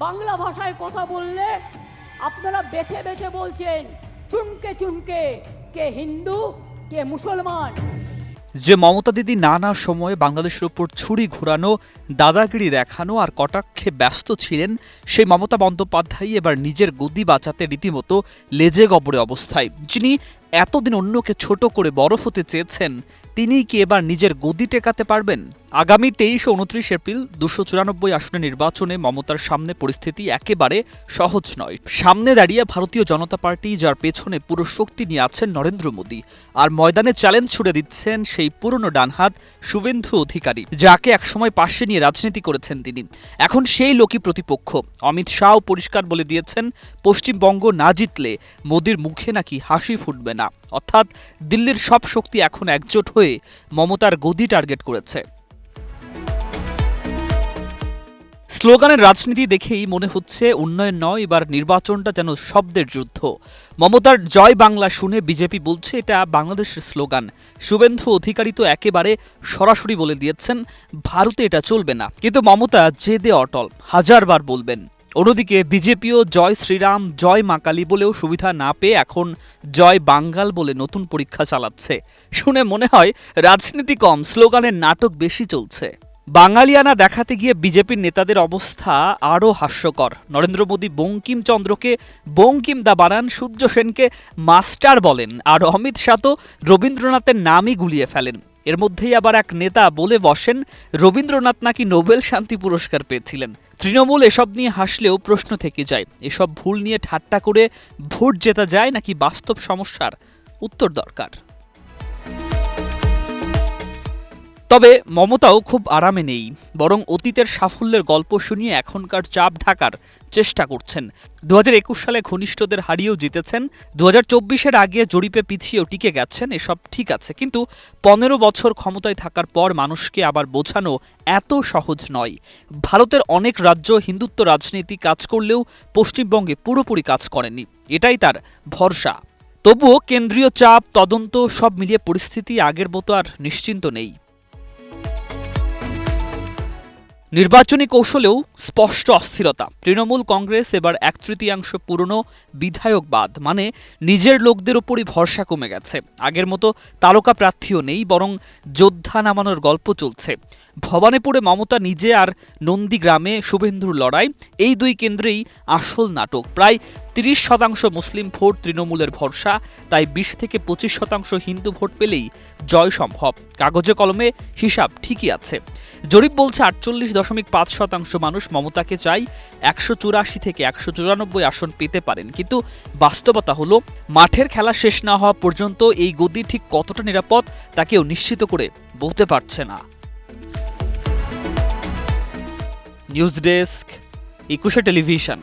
বাংলা ভাষায় কথা বললে আপনারা বেছে বেছে বলছেন চুনকে চুনকে, কে হিন্দু কে মুসলমান। যে মমতা দিদি নানা সময়ে বাংলাদেশের উপর ছুরি ঘোরানো, দাদাগিরি দেখানো আর কটাক্ষে ব্যস্ত ছিলেন, সেই মমতা বন্দ্যোপাধ্যায় এবার নিজের গদি বাঁচাতে রীতিমতো লেজে গবরে অবস্থায়। যিনি এতদিন অন্যকে ছোট করে বড় হতে চেয়েছেন, তিনিই কি এবার নিজের গদি টেকাতে পারবেন? আগামী 23 ও 29 এপ্রিল 294 আসনের নির্বাচনে মমতার সামনে পরিস্থিতি একেবারে সহজ নয়। সামনে দাঁড়িয়ে ভারতীয় জনতা পার্টি, যার পেছনে পুরো শক্তি নিয়ে আছেন নরেন্দ্র মোদী, আর ময়দানে চ্যালেঞ্জ ছুড়ে দিচ্ছেন সেই পুরনো ডানহাত শুভেন্দু অধিকারী, যাকে একসময় পাশে নিয়ে রাজনীতি করেছেন তিনি। এখন সেই লোকই প্রতিপক্ষ। অমিত শাহ পরিষ্কার বলে দিয়েছেন, পশ্চিমবঙ্গ না জিতলে মোদীর মুখে নাকি হাসি ফুটবে না। অর্থাৎ দিল্লির সব শক্তি এখন একজোট হয়ে মমতার গদি টার্গেট করেছে। স্লোগানের রাজনীতি দেখেই মনে হচ্ছে উন্নয়ন নয়, এবার নির্বাচনটা যেন শব্দের যুদ্ধ। মমতার জয় বাংলা শুনে বিজেপি বলছে এটা বাংলাদেশের স্লোগান। শুভেন্দু অধিকারী তো একেবারে সরাসরি বলে দিয়েছেন ভারতে এটা চলবে না, কিন্তু মমতা জেদে অটল, হাজারবার বলবেন। অন্যদিকে বিজেপিও জয় শ্রীরাম, জয় মা কালী বলেও সুবিধা না পেয়ে এখন জয় বাঙ্গাল বলে নতুন পরীক্ষা চালাচ্ছে। শুনে মনে হয় রাজনীতি কম, স্লোগানের নাটক বেশি চলছে। বাঙালিয়ানা দেখাতে গিয়ে বিজেপির নেতাদের অবস্থা আরও হাস্যকর। নরেন্দ্র মোদী বঙ্কিমচন্দ্রকে বঙ্কিম দা বানান, সূর্য সেনকে মাস্টার বলেন, আর অমিত শাহ তো রবীন্দ্রনাথের নামই গুলিয়ে ফেলেন। এর মধ্যেই আবার এক নেতা বলে বসেন রবীন্দ্রনাথ নাকি নোবেল শান্তি পুরস্কার পেয়েছিলেন। তৃণমূল এসব নিয়ে হাসলেও প্রশ্ন থেকে যায়, এসব ভুল নিয়ে ঠাট্টা করে ভোট জেতা যায় নাকি বাস্তব সমস্যার উত্তর দরকার। তবে মমতাও খুব আরামে নেই, বরং অতীতের সাফল্যের গল্প শুনিয়ে এখনকার চাপ ঢাকার চেষ্টা করছেন। 2021 সালে ঘনিষ্ঠদের হারিয়েও জিতেছেন, 2024-এর আগে জরিপে পিছিয়েও টিকে গেছেন। এসব ঠিক আছে, কিন্তু 15 বছর ক্ষমতায় থাকার পর মানুষকে আবার বোঝানো এত সহজ নয়। ভারতের অনেক রাজ্য হিন্দুত্ব রাজনীতি কাজ করলেও পশ্চিমবঙ্গে পুরোপুরি কাজ করেনি, এটাই তার ভরসা। তবুও কেন্দ্রীয় চাপ, তদন্ত সব মিলিয়ে পরিস্থিতি আগের মতো আর নিশ্চিন্ত নেই। নির্বাচনী কৌশলেও স্পষ্ট অস্থিরতা। তৃণমূল কংগ্রেস এবার 1/3 পুরনো বিধায়ক বাদ, মানে নিজের লোকদের ওপরই ভরসা কমে গেছে। আগের মতো তারকা প্রার্থীও নেই, বরং যোদ্ধা নামানোর গল্প চলছে। ভবানীপুরে মমতা নিজে আর নন্দীগ্রামে শুভেন্দুর লড়াই, এই দুই কেন্দ্রেই আসল নাটক। প্রায় 30% মুসলিম ভোট তৃণমূলের ভরসা, তাই 20 থেকে 25% হিন্দু ভোট পেলেই জয় সম্ভব। কাগজে কলমে হিসাব ঠিকই আছে। জরিপ বলছে 48.5% মানুষ মমতাকে চাই, 184 থেকে 194 আসন পেতে পারেন। কিন্তু বাস্তবতা হলো, মাঠের খেলা শেষ না হওয়া পর্যন্ত এই গদি ঠিক কতটা নিরাপদ তা কেউ নিশ্চিত করে বলতে পারছে না। News desk, 21 television.